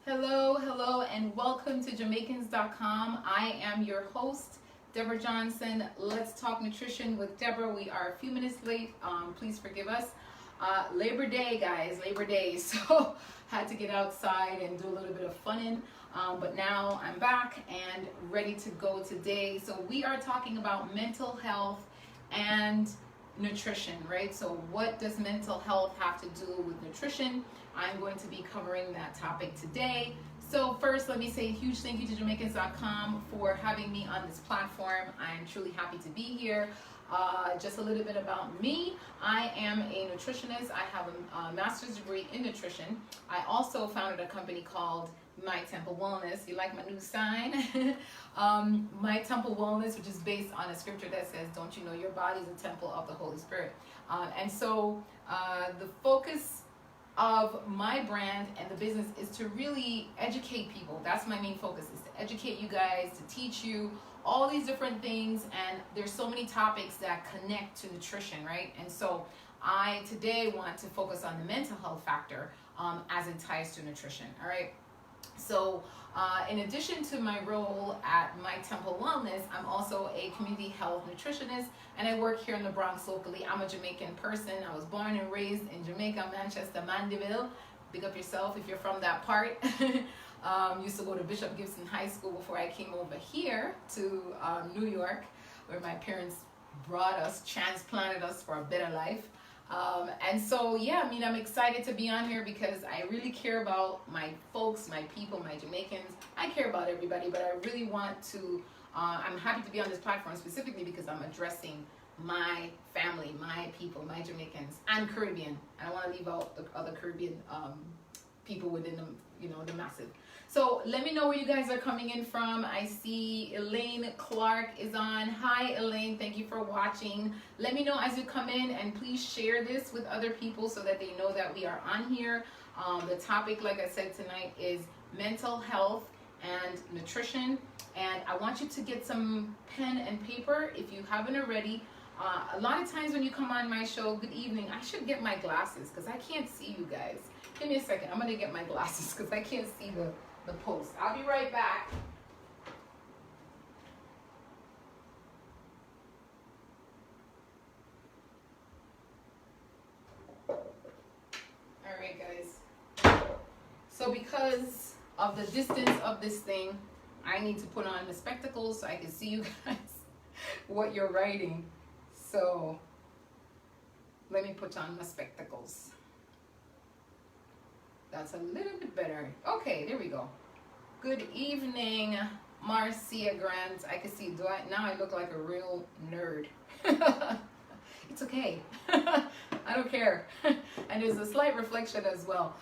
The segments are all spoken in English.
Hello, and welcome to Jamaicans.com. I am your host, Deborah Johnson. Let's talk nutrition with Deborah. We are a few minutes late. Please forgive us. Labor Day, guys, Labor Day. So had to get outside and do a little bit of funning. But now I'm back and ready to go today. So we are talking about mental health and nutrition, right? So what does mental health have to do with nutrition? I'm going to be covering that topic today. So first, let me say a huge thank you to Jamaicans.com for having me on this platform. I'm truly happy to be here. Just a little bit about me. I am a nutritionist. I have a master's degree in nutrition. I also founded a company called My Temple Wellness. You like my new sign? My Temple Wellness, which is based on a scripture that says, don't you know your body is a temple of the Holy Spirit? And so the focus of my brand and the business is to really educate people. That's my main focus, is to educate you guys, to teach you all these different things. And there's so many topics that connect to nutrition, right? And so I today want to focus on the mental health factor as it ties to nutrition, all right? So in addition to my role at My Temple Wellness, I'm also a community health nutritionist, and I work here in the Bronx locally. I'm a Jamaican person. I was born and raised in Jamaica, Manchester, Mandeville. Big up yourself if you're from that part. Used to go to Bishop Gibson High School before I came over here to New York, where my parents brought us, transplanted us for a better life. And so, yeah, I mean, I'm excited to be on here because I really care about my folks, my people, my Jamaicans. I care about everybody, but I really want to, I'm happy to be on this platform specifically because I'm addressing my family, my people, my Jamaicans, and Caribbean. I don't want to leave out the other Caribbean people within the massive. So let me know where you guys are coming in from. I see Elaine Clark is on. Hi Elaine, thank you for watching. Let me know as you come in, and please share this with other people so that they know that we are on here. The topic, like I said tonight, is mental health and nutrition. And I want you to get some pen and paper if you haven't already. A lot of times when you come on my show, good evening, I should get my glasses because I can't see you guys. Give me a second. I'm going to get my glasses because I can't see the post. I'll be right back. All right, guys. So because of the distance of this thing, I need to put on the spectacles so I can see you guys what you're writing. So let me put on my spectacles. That's a little bit better. Okay, there we go. Good evening, Marcia Grant. I can see, now I look like a real nerd. It's okay. I don't care. And there's a slight reflection as well.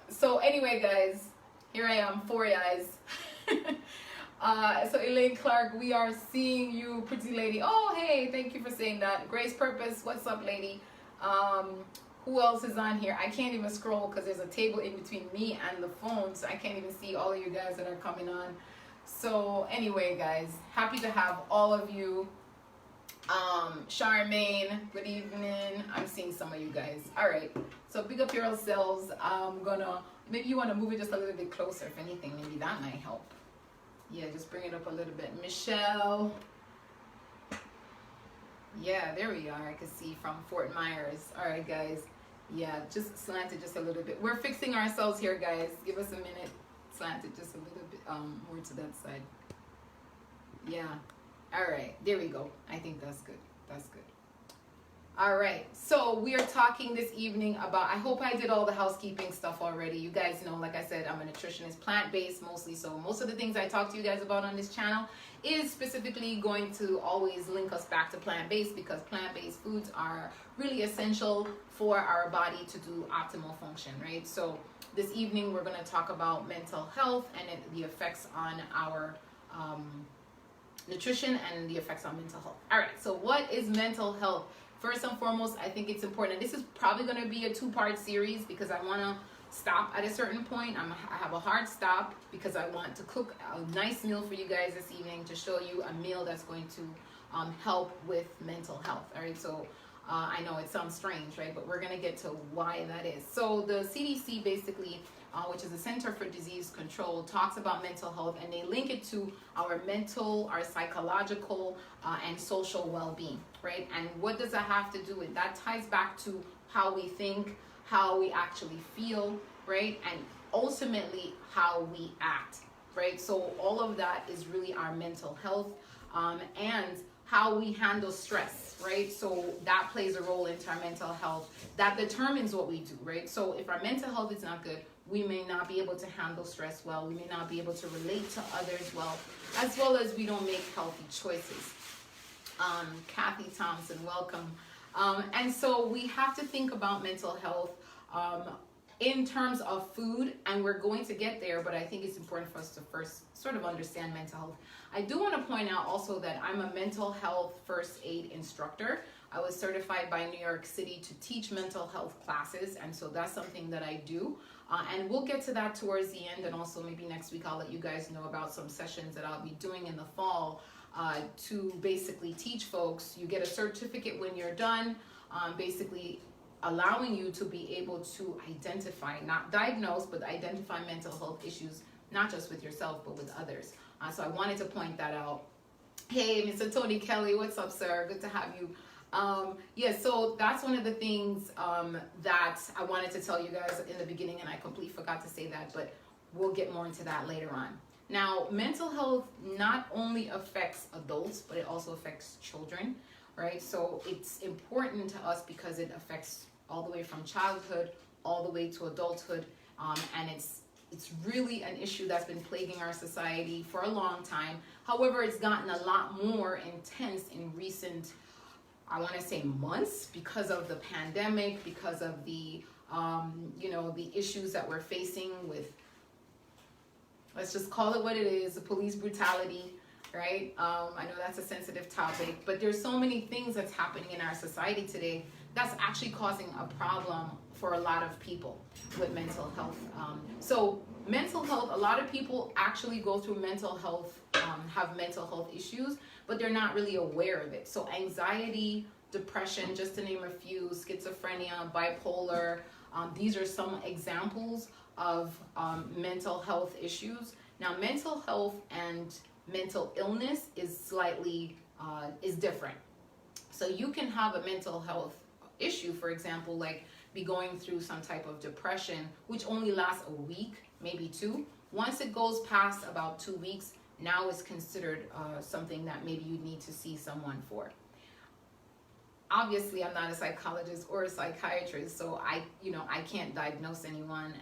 So anyway, guys, here I am, 4 eyes. So Elaine Clark, we are seeing you, pretty lady. Oh, hey, thank you for saying that. Grace Purpose, what's up, lady? Who else is on here? I can't even scroll because there's a table in between me and the phone, so I can't even see all of you guys that are coming on. So anyway, guys, happy to have all of you. Charmaine, good evening. I'm seeing some of you guys. All right, so big up yourselves. Maybe you want to move it just a little bit closer, if anything. Maybe that might help. Yeah, just bring it up a little bit. Michelle. Yeah, there we are. I can see from Fort Myers. All right, guys. Yeah, just slanted just a little bit. We're fixing ourselves here, guys. Give us a minute. Slanted just a little bit more to that side. Yeah. All right. There we go. I think that's good. That's good. All right. So we are talking this evening about, I hope I did all the housekeeping stuff already. You guys know, like I said, I'm a nutritionist, plant-based mostly. So most of the things I talk to you guys about on this channel is specifically going to always link us back to plant-based, because plant-based foods are really essential for our body to do optimal function, right? So this evening we're going to talk about mental health and the effects on our nutrition and the effects on mental health. All right, so what is mental health? First and foremost, I think it's important. This is probably going to be a two-part series because I want to stop at a certain point. I have a hard stop because I want to cook a nice meal for you guys this evening to show you a meal that's going to help with mental health. All right, so I know it sounds strange, right? But we're going to get to why that is. So the CDC basically, which is the Center for Disease Control, talks about mental health, and they link it to our mental, our psychological, and social well-being, right? And what does that have to do with? That ties back to how we think, how we actually feel, right? And ultimately how we act, right? So all of that is really our mental health, and how we handle stress, right? So that plays a role into our mental health. That determines what we do, right? So if our mental health is not good, we may not be able to handle stress well. We may not be able to relate to others well as we don't make healthy choices. Kathy Thompson, welcome. And so we have to think about mental health in terms of food, and we're going to get there, but I think it's important for us to first sort of understand mental health. I do want to point out also that I'm a mental health first aid instructor. I was certified by New York City to teach mental health classes, and so that's something that I do. And we'll get to that towards the end, and also maybe next week I'll let you guys know about some sessions that I'll be doing in the fall to basically teach folks. You get a certificate when you're done, basically allowing you to be able to identify, not diagnose, but identify mental health issues, not just with yourself, but with others. So I wanted to point that out. Hey, Mr. Tony Kelly, what's up, sir? Good to have you. Yeah, so that's one of the things that I wanted to tell you guys in the beginning, and I completely forgot to say that, but we'll get more into that later on. Now, mental health not only affects adults, but it also affects children, right? So it's important to us because it affects all the way from childhood all the way to adulthood, and it's really an issue that's been plaguing our society for a long time. However, it's gotten a lot more intense in recent, I want to say, months, because of the pandemic, because of the the issues that we're facing with, let's just call it what it is, the police brutality, right? I know that's a sensitive topic, but there's so many things that's happening in our society today that's actually causing a problem for a lot of people with mental health. So mental health, a lot of people actually go through mental health, have mental health issues, but they're not really aware of it. So anxiety, depression, just to name a few, schizophrenia, bipolar, these are some examples of mental health issues. Now, mental health and mental illness is slightly is different. So you can have a mental health issue, for example, like be going through some type of depression, which only lasts a week, maybe two. Once it goes past about 2 weeks, now it's considered something that maybe you need to see someone for. Obviously, I'm not a psychologist or a psychiatrist, so I can't diagnose anyone,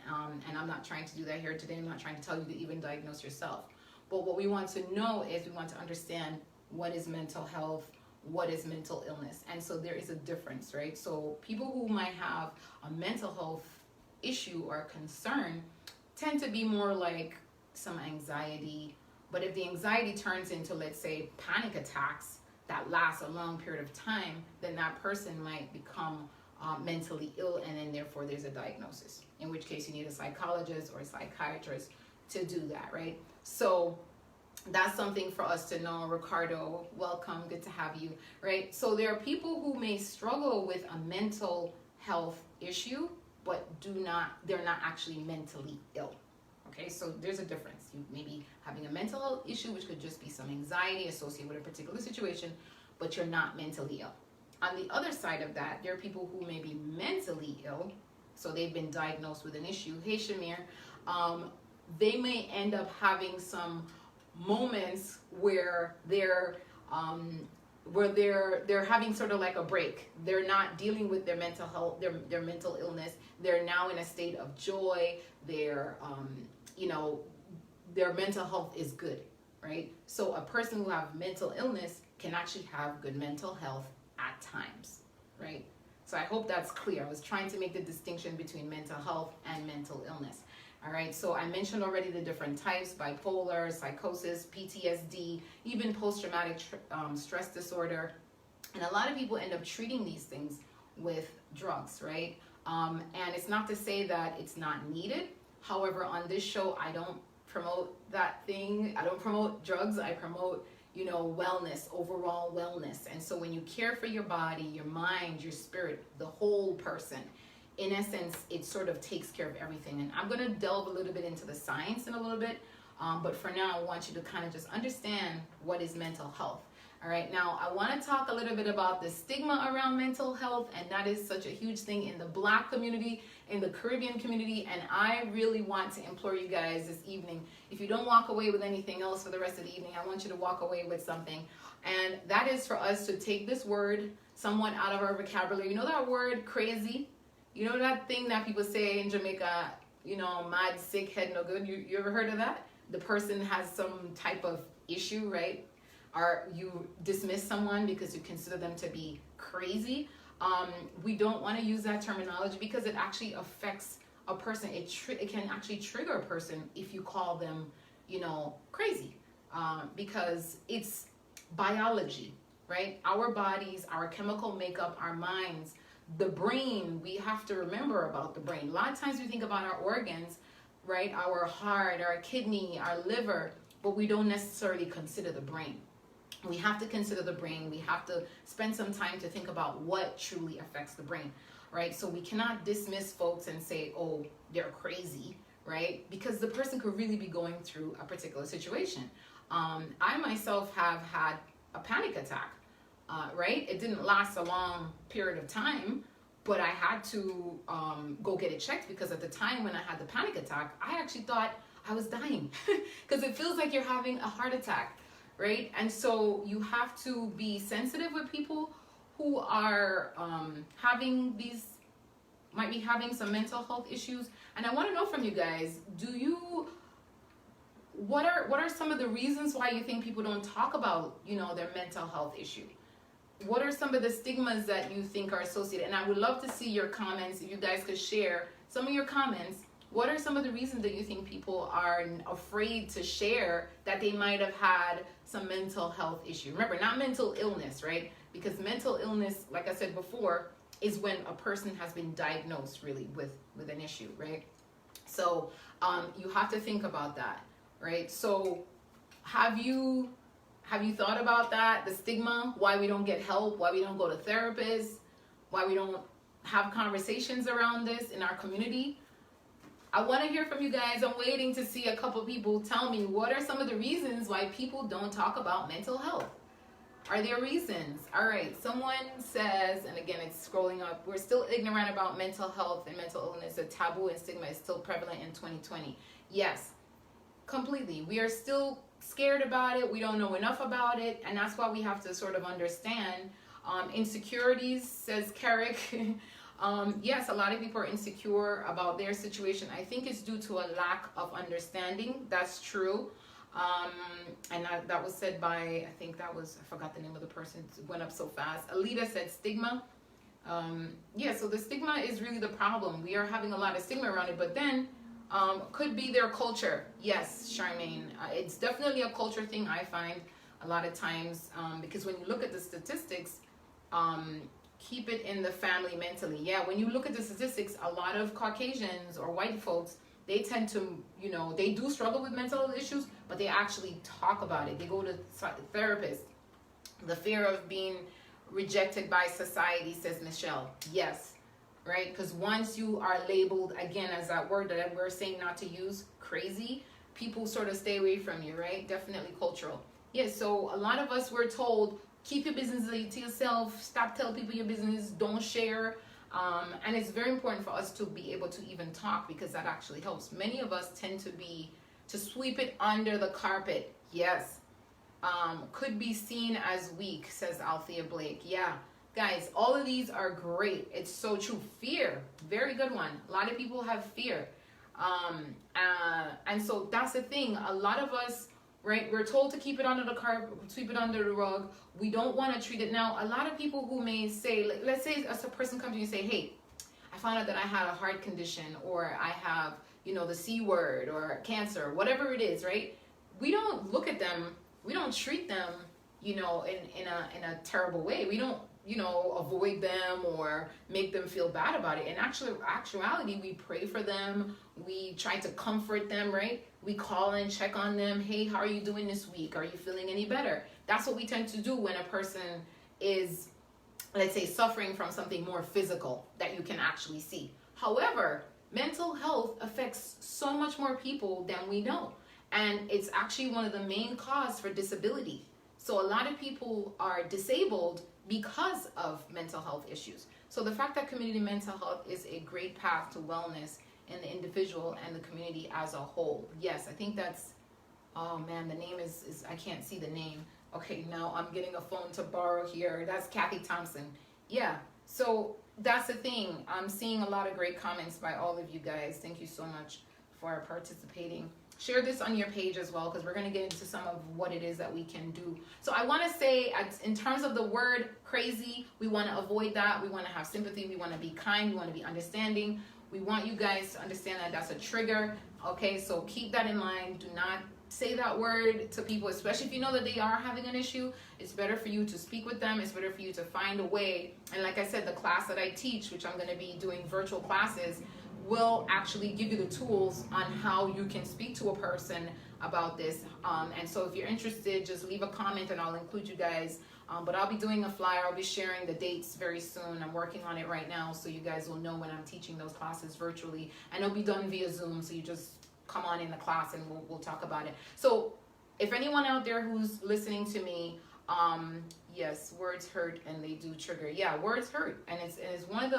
and I'm not trying to do that here today. I'm not trying to tell you to even diagnose yourself. But what we want to know is we want to understand what is mental health, what is mental illness, and so there is a difference, right? So people who might have a mental health issue or concern tend to be more like some anxiety, but if the anxiety turns into, let's say, panic attacks that last a long period of time, then that person might become mentally ill, and then therefore there's a diagnosis, in which case you need a psychologist or a psychiatrist to do that, right? So that's something for us to know. Ricardo, welcome, good to have you, right? So there are people who may struggle with a mental health issue, but they're not actually mentally ill. Okay, so there's a difference. You may be having a mental health issue, which could just be some anxiety associated with a particular situation, but you're not mentally ill. On the other side of that, there are people who may be mentally ill, so they've been diagnosed with an issue. Hey, Shamir, they may end up having some moments where they're having sort of like a break. They're not dealing with their mental health, their mental illness. They're now in a state of joy. Their mental health is good, right? So a person who have mental illness can actually have good mental health at times, right? So I hope that's clear. I was trying to make the distinction between mental health and mental illness. All right, so I mentioned already the different types: bipolar, psychosis, PTSD, even post-traumatic stress disorder. And a lot of people end up treating these things with drugs, right? And it's not to say that it's not needed. However, on this show, I don't promote that thing. I don't promote drugs. I promote, wellness, overall wellness. And so when you care for your body, your mind, your spirit, the whole person, in essence, it sort of takes care of everything. And I'm going to delve a little bit into the science in a little bit. But for now, I want you to kind of just understand what is mental health. All right, now I want to talk a little bit about the stigma around mental health, and that is such a huge thing in the Black community, in the Caribbean community, and I really want to implore you guys this evening, if you don't walk away with anything else for the rest of the evening, I want you to walk away with something, and that is for us to take this word somewhat out of our vocabulary. You know that word crazy? You know that thing that people say in Jamaica, mad, sick, head no good? You ever heard of that? The person has some type of issue, right? Or you dismiss someone because you consider them to be crazy. We don't want to use that terminology because it actually affects a person. It can actually trigger a person if you call them, crazy, because it's biology, right? Our bodies, our chemical makeup, our minds, the brain. We have to remember about the brain. A lot of times we think about our organs, right? Our heart, our kidney, our liver, but we don't necessarily consider the brain. We have to consider the brain. We have to spend some time to think about what truly affects the brain, right? So we cannot dismiss folks and say, oh, they're crazy, right? Because the person could really be going through a particular situation. I myself have had a panic attack, right? It didn't last a long period of time, but I had to go get it checked because at the time when I had the panic attack, I actually thought I was dying because it feels like you're having a heart attack. Right? And so you have to be sensitive with people who are might be having some mental health issues. And I want to know from you guys, what are some of the reasons why you think people don't talk about, their mental health issue? What are some of the stigmas that you think are associated? And I would love to see your comments. If you guys could share some of your comments. What are some of the reasons that you think people are afraid to share that they might have had some mental health issue? Remember, not mental illness, right? Because mental illness, like I said before, is when a person has been diagnosed really with an issue, right? So you have to think about that, right? So have you thought about that? The stigma, why we don't get help, why we don't go to therapists, why we don't have conversations around this in our community? I want to hear from you guys. I'm waiting to see a couple people tell me what are some of the reasons why people don't talk about mental health. Are there reasons? All right, someone says, and again, it's scrolling up, we're still ignorant about mental health and mental illness. A taboo and stigma is still prevalent in 2020. Yes, completely. We are still scared about it. We don't know enough about it. And that's why we have to sort of understand insecurities, says Carrick. Yes, a lot of people are insecure about their situation. I think it's due to a lack of understanding. That's true. And that was said by, I think that was, I forgot the name of the person, it went up so fast. Alita said stigma. Yeah, so the stigma is really the problem. We are having a lot of stigma around it, but then could be their culture. Yes, Charmaine, it's definitely a culture thing, I find a lot of times, because when you look at the statistics, keep it in the family mentally. Yeah, when you look at the statistics, a lot of Caucasians or white folks, they tend to, they do struggle with mental health issues, but they actually talk about it. They go to therapists. The fear of being rejected by society, says Michelle. Yes, right? Because once you are labeled, again, as that word that we're saying not to use, crazy, people sort of stay away from you, right? Definitely cultural. Yeah, so a lot of us were told, keep your business to yourself, stop telling people your business, don't share. And it's very important for us to be able to even talk, because that actually helps. Many of us tend to sweep it under the carpet. Yes. Could be seen as weak, says Althea Blake. Yeah. Guys, all of these are great. It's so true. Fear, very good one. A lot of people have fear. And so that's the thing. A lot of us, right, we're told to keep it under the carpet, sweep it under the rug. We don't want to treat it. Now, a lot of people who may say, let's say a person comes to you and say, hey, I found out that I had a heart condition, or I have, the C word, or cancer, whatever it is, right? We don't look at them, we don't treat them, in a terrible way. We don't, avoid them or make them feel bad about it. In actuality, we pray for them. We try to comfort them, right? We call and check on them. Hey, how are you doing this week? Are you feeling any better? That's what we tend to do when a person is, let's say, suffering from something more physical that you can actually see. However, mental health affects so much more people than we know. And it's actually one of the main causes for disability. So a lot of people are disabled because of mental health issues. So the fact that community mental health is a great path to wellness in the individual and the community as a whole. Yes, I think that's, oh man, the name is I can't see the name. Okay, now I'm getting a phone to borrow here. That's Kathy Thompson. Yeah, so that's the thing. I'm seeing a lot of great comments by all of you guys. Thank you so much for participating. Share this on your page as well, because we're going to get into some of what it is that we can do. So I want to say, in terms of the word crazy, we want to avoid that. We want to have sympathy. We want to be kind. We want to be understanding. We want you guys to understand that that's a trigger. Okay, so keep that in mind. Do not say that word to people, especially if you know that they are having an issue. It's better for you to speak with them. It's better for you to find a way. And like I said, the class that I teach, which I'm going to be doing virtual classes, will actually give you the tools on how you can speak to a person about this. And so if you're interested, just leave a comment and I'll include you guys. But I'll be doing a flyer. I'll be sharing the dates very soon. I'm working on it right now, so you guys will know when I'm teaching those classes virtually. And it'll be done via Zoom, so you just come on in the class and we'll talk about it. So if anyone out there who's listening to me, yes, words hurt and they do trigger. Yeah, words hurt. And it's one of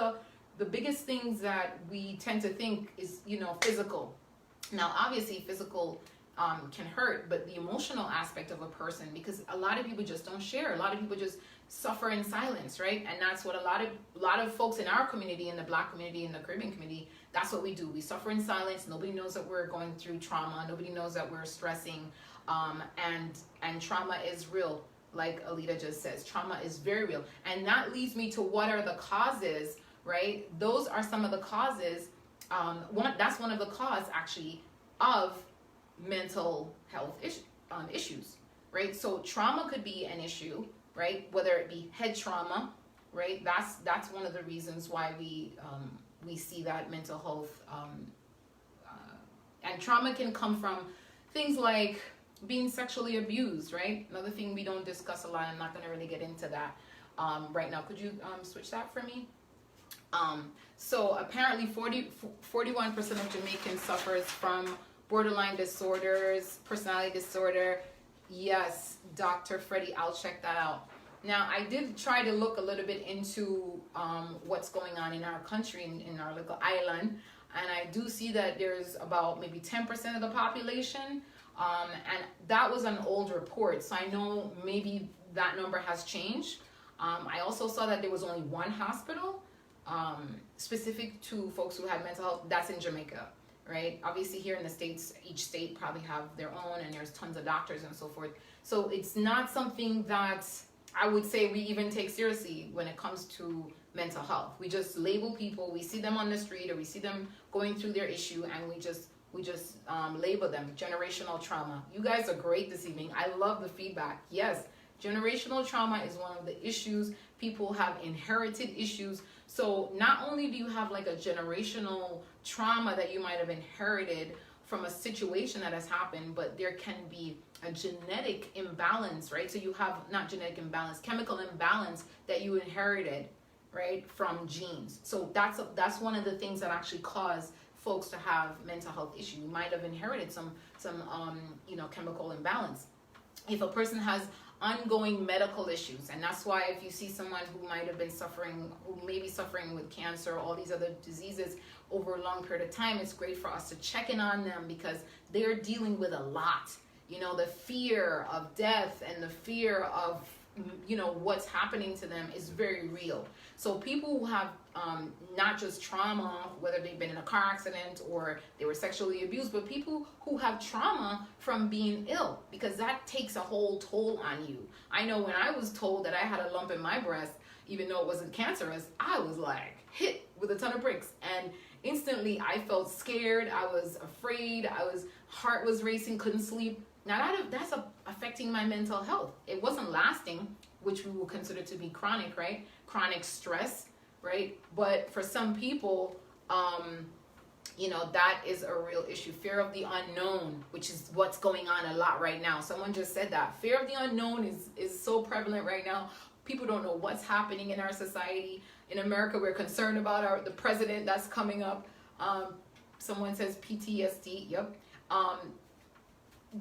the biggest things that we tend to think is, physical. Now, obviously, physical can hurt, but the emotional aspect of a person, because a lot of people just don't share. A lot of people just suffer in silence, right? And that's what a lot of folks in our community, in the Black community, in the Caribbean community, that's what we do. We suffer in silence. Nobody knows that we're going through trauma. Nobody knows that we're stressing. And trauma is real. Like Alita just says, trauma is very real. And that leads me to what are the causes, right? Those are some of the causes. That's one of the causes, actually, of mental health issues, right? So trauma could be an issue, right? Whether it be head trauma, right? That's one of the reasons why we see that mental health. And trauma can come from things like being sexually abused, right? Another thing we don't discuss a lot. I'm not going to really get into that right now. Could you switch that for me? So apparently 41% of Jamaicans suffers from borderline disorders, personality disorder. Yes, Dr. Freddie, I'll check that out. Now, I did try to look a little bit into what's going on in our country, in our little island, and I do see that there's about maybe 10% of the population, and that was an old report, so I know maybe that number has changed. I also saw that there was only one hospital specific to folks who have mental health. That's in Jamaica, right? Obviously here in the States, each state probably have their own, and there's tons of doctors and so forth. So it's not something that I would say we even take seriously when it comes to mental health. We just label people. We see them on the street, or we see them going through their issue, and we just label them generational trauma. You guys are great this evening. I love the feedback. Yes, generational trauma is one of the issues. People have inherited issues. So not only do you have like a generational trauma that you might have inherited from a situation that has happened, but there can be a genetic imbalance, right? So you have not genetic imbalance, chemical imbalance that you inherited, right, from genes. So that's one of the things that actually cause folks to have mental health issues. You might have inherited some chemical imbalance. If a person has ongoing medical issues, and that's why if you see someone who might have been suffering, who may be suffering with cancer, all these other diseases over a long period of time, it's great for us to check in on them, because they're dealing with a lot. The fear of death and the fear of what's happening to them is very real. So people who have not just trauma, whether they've been in a car accident or they were sexually abused, but people who have trauma from being ill, because that takes a whole toll on you. I know when I was told that I had a lump in my breast, even though it wasn't cancerous, I was like hit with a ton of bricks, and instantly I felt scared. I was afraid. Heart was racing, couldn't sleep. Now that's affecting my mental health. It wasn't lasting, which we will consider to be chronic, right? Chronic stress, right? But for some people, that is a real issue. Fear of the unknown, which is what's going on a lot right now. Someone just said that. Fear of the unknown is so prevalent right now. People don't know what's happening in our society. In America, we're concerned about the president that's coming up. Someone says PTSD. Yep.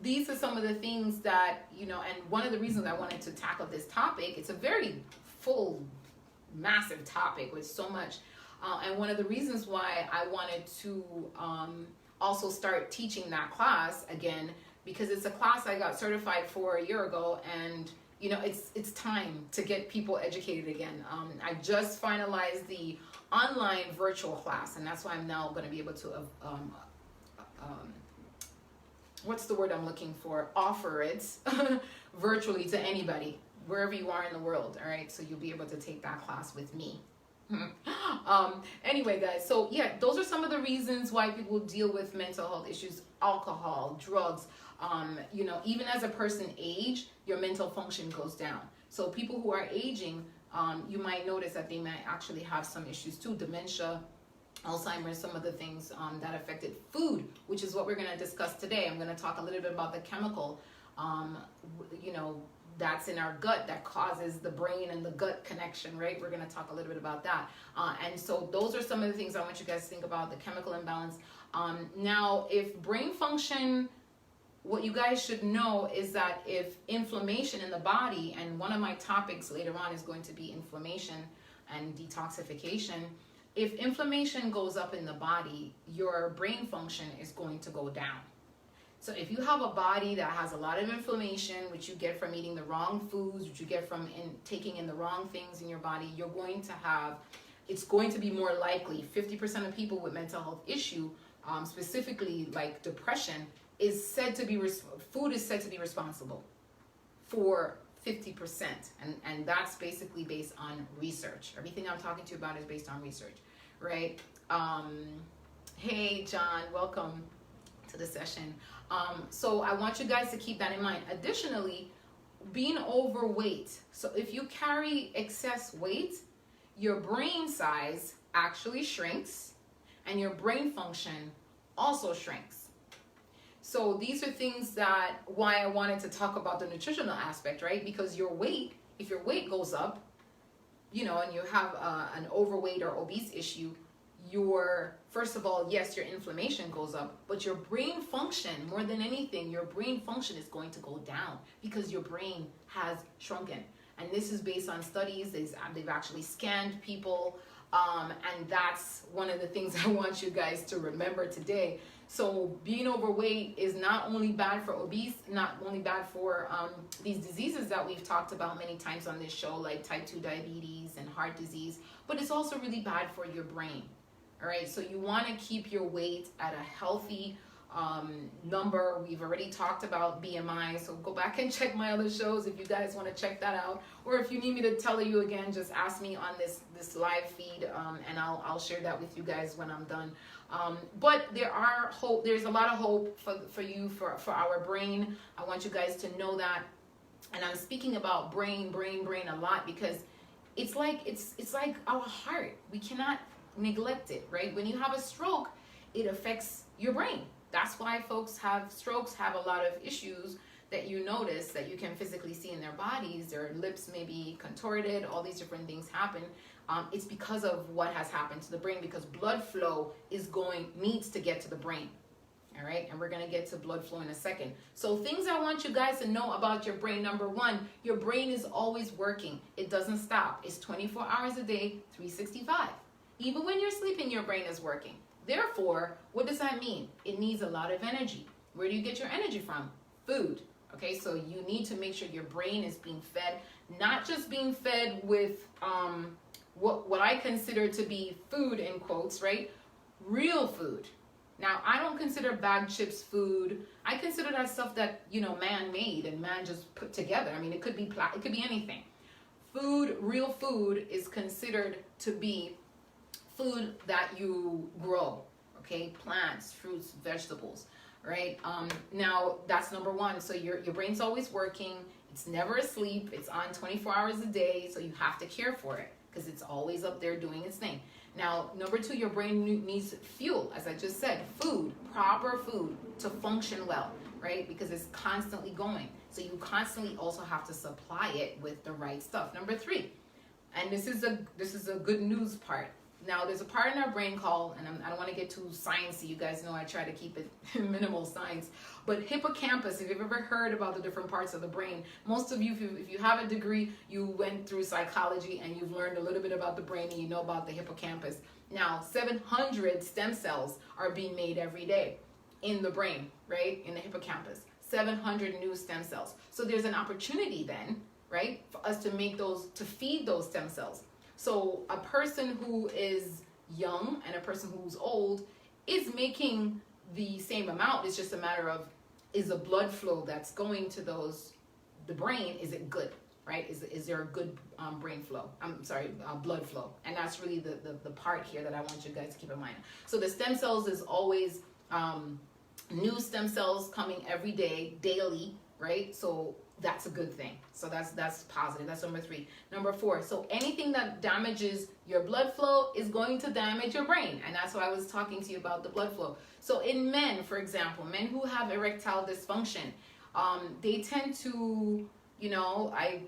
These are some of the things that, and one of the reasons I wanted to tackle this topic, it's a very full, massive topic with so much. And one of the reasons why I wanted to also start teaching that class again, because it's a class I got certified for a year ago, and it's time to get people educated again. I just finalized the online virtual class, and that's why I'm now going to be able to what's the word I'm looking for? Offer it virtually to anybody, wherever you are in the world. All right, so you'll be able to take that class with me. Anyway, guys, so yeah, those are some of the reasons why people deal with mental health issues: alcohol, drugs. Even as a person age, your mental function goes down. So people who are aging, you might notice that they might actually have some issues too: dementia, Alzheimer's, some of the things that affected food, which is what we're going to discuss today. I'm going to talk a little bit about the chemical, that's in our gut that causes the brain and the gut connection, right? We're going to talk a little bit about that. And so those are some of the things I want you guys to think about: the chemical imbalance. Now, if brain function, what you guys should know is that if inflammation in the body, and one of my topics later on is going to be inflammation and detoxification. If inflammation goes up in the body, your brain function is going to go down. So if you have a body that has a lot of inflammation, which you get from eating the wrong foods, which you get from taking in the wrong things in your body, it's going to be more likely. 50% of people with mental health issue, specifically like depression, food is said to be responsible for 50%. And that's basically based on research. Everything I'm talking to you about is based on research, right? Hey, John, welcome to the session. So I want you guys to keep that in mind. Additionally, being overweight. So if you carry excess weight, your brain size actually shrinks and your brain function also shrinks. So these are things why I wanted to talk about the nutritional aspect, right? Because if your weight goes up, and you have an overweight or obese issue, first of all, yes, your inflammation goes up, but your brain function, more than anything, your brain function is going to go down because your brain has shrunken. And this is based on studies. They've actually scanned people, and that's one of the things I want you guys to remember today. So being overweight is not only bad for not only bad for these diseases that we've talked about many times on this show, like type 2 diabetes and heart disease, but it's also really bad for your brain. All right, so you want to keep your weight at a healthy number. We've already talked about BMI, so go back and check my other shows if you guys want to check that out. Or if you need me to tell you again, just ask me on this live feed, and I'll share that with you guys when I'm done. But there's a lot of hope for you, for our brain. I want you guys to know that. And I'm speaking about brain a lot because it's like our heart. We cannot neglect it, right? When you have a stroke, it affects your brain. That's why folks have strokes, have a lot of issues that you notice, that you can physically see in their bodies. Their lips may be contorted, all these different things happen. It's because of what has happened to the brain, because blood flow needs to get to the brain. All right, and we're going to get to blood flow in a second. So things I want you guys to know about your brain. Number one, your brain is always working. It doesn't stop. It's 24 hours a day, 365. Even when you're sleeping, your brain is working. Therefore, what does that mean? It needs a lot of energy. Where do you get your energy from? Food. Okay, so you need to make sure your brain is being fed, not just being fed with what I consider to be food, in quotes, right? Real food. Now, I don't consider bag chips food. I consider that stuff that, man made and man just put together. I mean, it could be anything. Food, real food, is considered to be food that you grow, okay? Plants, fruits, vegetables, right? Now, that's number one. So your brain's always working. It's never asleep. It's on 24 hours a day, so you have to care for it because it's always up there doing its thing. Now, number two, your brain needs fuel, as I just said, food, proper food to function well, right? Because it's constantly going. So you constantly also have to supply it with the right stuff. Number three, and this is a good news part. Now, there's a part in our brain called, and I don't want to get too sciencey. You guys know I try to keep it minimal science. But hippocampus, if you've ever heard about the different parts of the brain, most of you, if you have a degree, you went through psychology and you've learned a little bit about the brain and you know about the hippocampus. Now, 700 stem cells are being made every day in the brain, right? In the hippocampus. 700 new stem cells. So there's an opportunity then, right, for us to make those, to feed those stem cells. So a person who is young and a person who's old is making the same amount. It's just a matter of, is the blood flow that's going to the brain, is it good, right? Is there a good brain flow? Blood flow. And that's really the part here that I want you guys to keep in mind. So the stem cells is always new stem cells coming every day, daily, right? So that's a good thing. So that's positive. That's number three. Number four, so anything that damages your blood flow is going to damage your brain. And that's why I was talking to you about the blood flow. So in men, for example, men who have erectile dysfunction, they tend to, I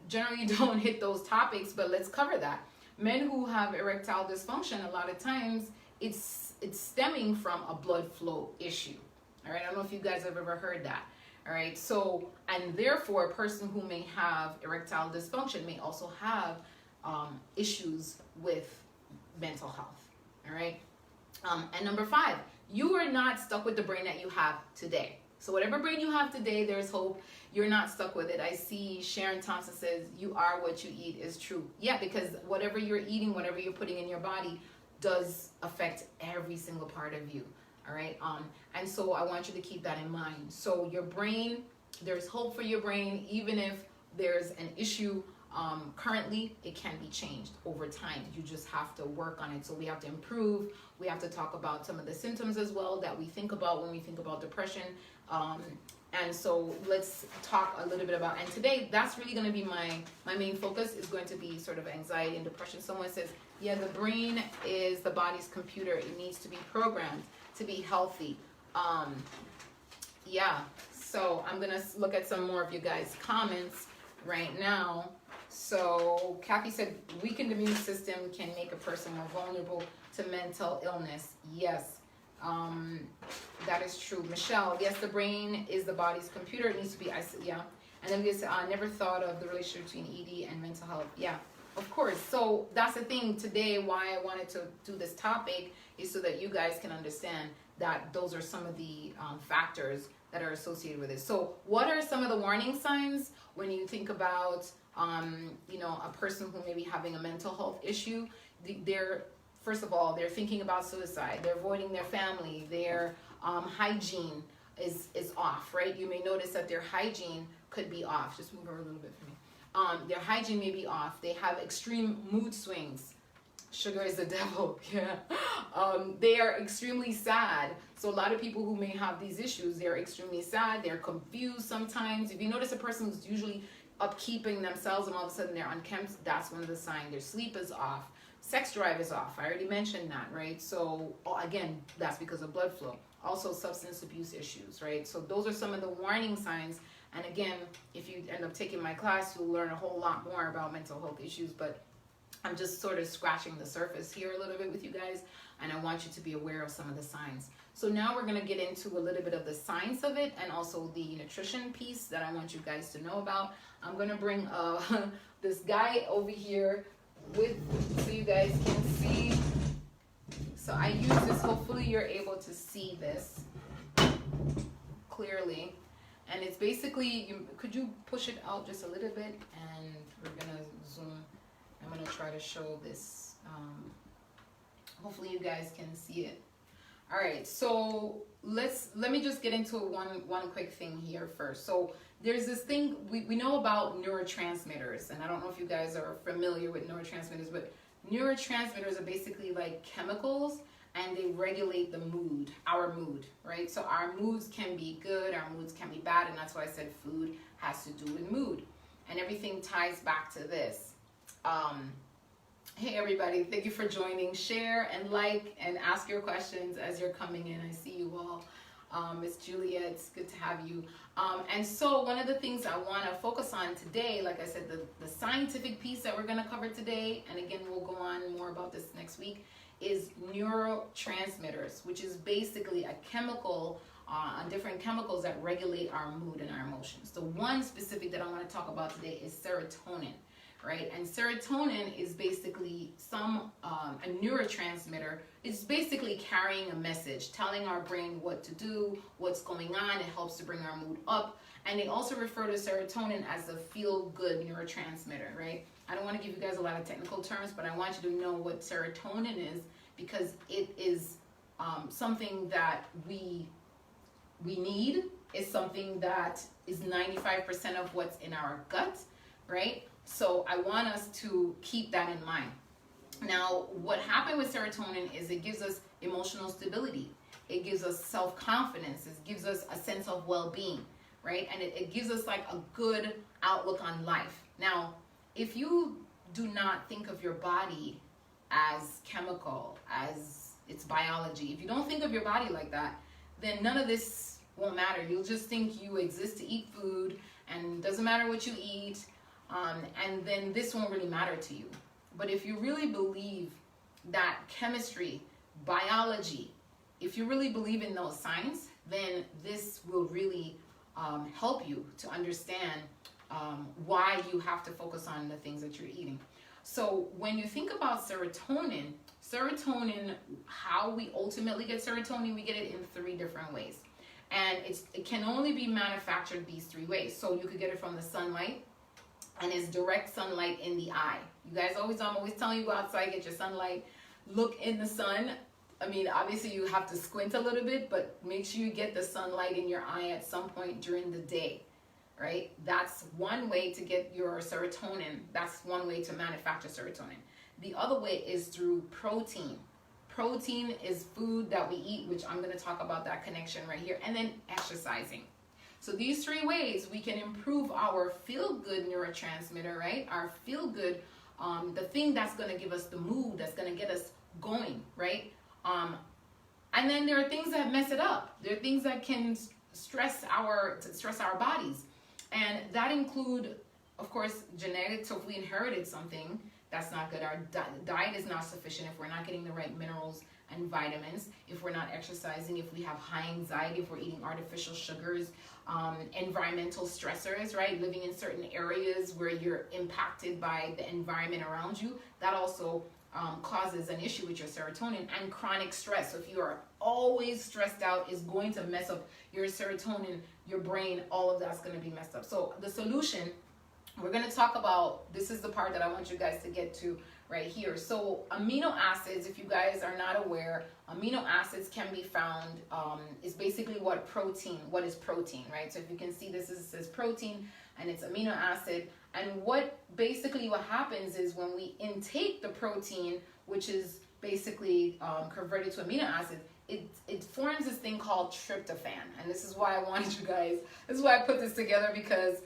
generally don't hit those topics, but let's cover that. Men who have erectile dysfunction, a lot of times it's stemming from a blood flow issue. All right. I don't know if you guys have ever heard that. All right, so, and therefore, a person who may have erectile dysfunction may also have issues with mental health, all right? And number five, you are not stuck with the brain that you have today. So whatever brain you have today, there's hope. You're not stuck with it. I see Sharon Thompson says, you are what you eat is true. Yeah, because whatever you're eating, whatever you're putting in your body does affect every single part of you. All right. And so I want you to keep that in mind. So your brain, there's hope for your brain, even if there's an issue currently, it can be changed over time. You just have to work on it. So we have to improve. We have to talk about some of the symptoms as well that we think about when we think about depression. And so let's talk a little bit about, and today that's really going to be my main focus is going to be sort of anxiety and depression. Someone says, yeah, the brain is the body's computer. It needs to be programmed to be healthy. Yeah, so I'm gonna look at some more of you guys' comments right now. So Kathy said, weakened immune system can make a person more vulnerable to mental illness. Yes, that is true. Michelle, yes, the brain is the body's computer. It needs to be, yeah. And then we said, I never thought of the relationship between ED and mental health. Yeah, of course. So that's the thing today, why I wanted to do this topic is so that you guys can understand that those are some of the factors that are associated with it. So what are some of the warning signs when you think about, a person who may be having a mental health issue? First of all, they're thinking about suicide. They're avoiding their family. Their hygiene is off, right? You may notice that their hygiene could be off. Just move over a little bit for me. Their hygiene may be off. They have extreme mood swings. Sugar is the devil. Yeah. They are extremely sad. So a lot of people who may have these issues, they're extremely sad. They're confused sometimes. If you notice a person who's usually upkeeping themselves and all of a sudden they're unkempt, that's one of the signs. Their sleep is off. Sex drive is off. I already mentioned that, right? So again, that's because of blood flow. Also substance abuse issues, right? So those are some of the warning signs. And again, if you end up taking my class, you'll learn a whole lot more about mental health issues. But I'm just sort of scratching the surface here a little bit with you guys, and I want you to be aware of some of the signs. So now we're going to get into a little bit of the science of it and also the nutrition piece that I want you guys to know about. I'm going to bring this guy over here so you guys can see. So I use this, hopefully you're able to see this clearly. And it's basically, could you push it out just a little bit, and we're going to zoom. I'm going to try to show this. Hopefully you guys can see it. All right, so let me just get into one quick thing here first. So there's this thing, we know about neurotransmitters, and I don't know if you guys are familiar with neurotransmitters, but neurotransmitters are basically like chemicals, and they regulate the mood, our mood, right? So our moods can be good, our moods can be bad, and that's why I said food has to do with mood. And everything ties back to this. Hey everybody, thank you for joining. Share and like and ask your questions as you're coming in. I see you all. Miss Juliet, it's good to have you. And so one of the things I want to focus on today, like I said, the scientific piece that we're going to cover today, and again we'll go on more about this next week, is neurotransmitters, which is basically a chemical, different chemicals that regulate our mood and our emotions. The one specific that I want to talk about today is serotonin. Right, and serotonin is basically a neurotransmitter. It's basically carrying a message, telling our brain what to do, what's going on. It helps to bring our mood up, and they also refer to serotonin as a feel-good neurotransmitter. Right? I don't want to give you guys a lot of technical terms, but I want you to know what serotonin is, because it is something that we need. It's something that is 95% of what's in our gut, right? So I want us to keep that in mind. Now, what happened with serotonin is it gives us emotional stability. It gives us self-confidence. It gives us a sense of well-being, right? And it gives us like a good outlook on life. Now, if you do not think of your body as chemical, as its biology, if you don't think of your body like that, then none of this won't matter. You'll just think you exist to eat food, and it doesn't matter what you eat. And then this won't really matter to you. But if you really believe that chemistry, biology, if you really believe in those signs, then this will really help you to understand why you have to focus on the things that you're eating. So when you think about serotonin, how we ultimately get serotonin, we get it in 3 different ways. And it can only be manufactured these 3 ways. So you could get it from the sunlight, and it's direct sunlight in the eye. You guys I'm always telling you, go outside, get your sunlight, look in the sun. I mean, obviously you have to squint a little bit, but make sure you get the sunlight in your eye at some point during the day, right? That's one way to get your serotonin. That's one way to manufacture serotonin. The other way is through protein. Protein is food that we eat, which I'm going to talk about that connection right here, and then exercising. So these 3 ways we can improve our feel-good neurotransmitter, right? Our feel-good, the thing that's going to give us the mood, that's going to get us going, right? And then there are things that mess it up. There are things that can stress our bodies, and that include, of course, genetics. So if we inherited something, that's not good. Our diet is not sufficient if we're not getting the right minerals and vitamins, if we're not exercising, if we have high anxiety, if we're eating artificial sugars, environmental stressors, right? Living in certain areas where you're impacted by the environment around you, that also causes an issue with your serotonin. And chronic stress. So if you are always stressed out, is going to mess up your serotonin, your brain, all of that's going to be messed up. So the solution, we're going to talk about, this is the part that I want you guys to get to right here. So amino acids, if you guys are not aware, amino acids can be found, is basically what is protein, right? So if you can see this, it says protein, and it's amino acid. And what happens is when we intake the protein, which is basically converted to amino acid, it forms this thing called tryptophan. And this is why this is why I put this together, because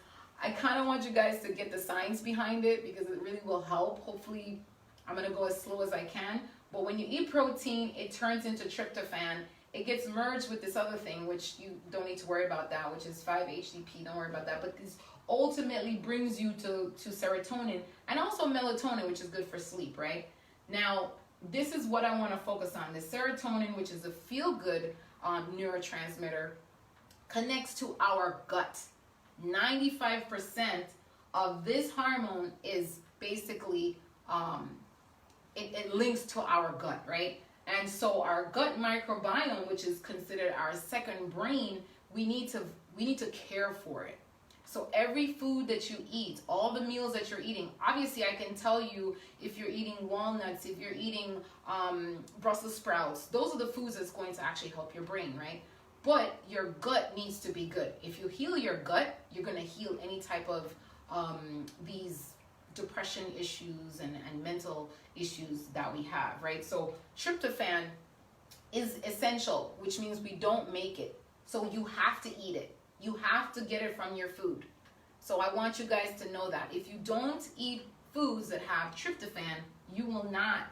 I kind of want you guys to get the science behind it, because it really will help. Hopefully, I'm going to go as slow as I can. But when you eat protein, it turns into tryptophan. It gets merged with this other thing, which you don't need to worry about that, which is 5-HTP. Don't worry about that. But this ultimately brings you to serotonin and also melatonin, which is good for sleep, right? Now, this is what I want to focus on. The serotonin, which is a feel-good neurotransmitter, connects to our gut. 95% of this hormone is basically, it links to our gut, right? And so our gut microbiome, which is considered our second brain, we need to care for it. So every food that you eat, all the meals that you're eating, obviously I can tell you if you're eating walnuts, if you're eating Brussels sprouts, those are the foods that's going to actually help your brain, right? But your gut needs to be good. If you heal your gut, you're going to heal any type of these depression issues and mental issues that we have, right? So tryptophan is essential, which means we don't make it. So you have to eat it. You have to get it from your food. So I want you guys to know that. If you don't eat foods that have tryptophan, you will not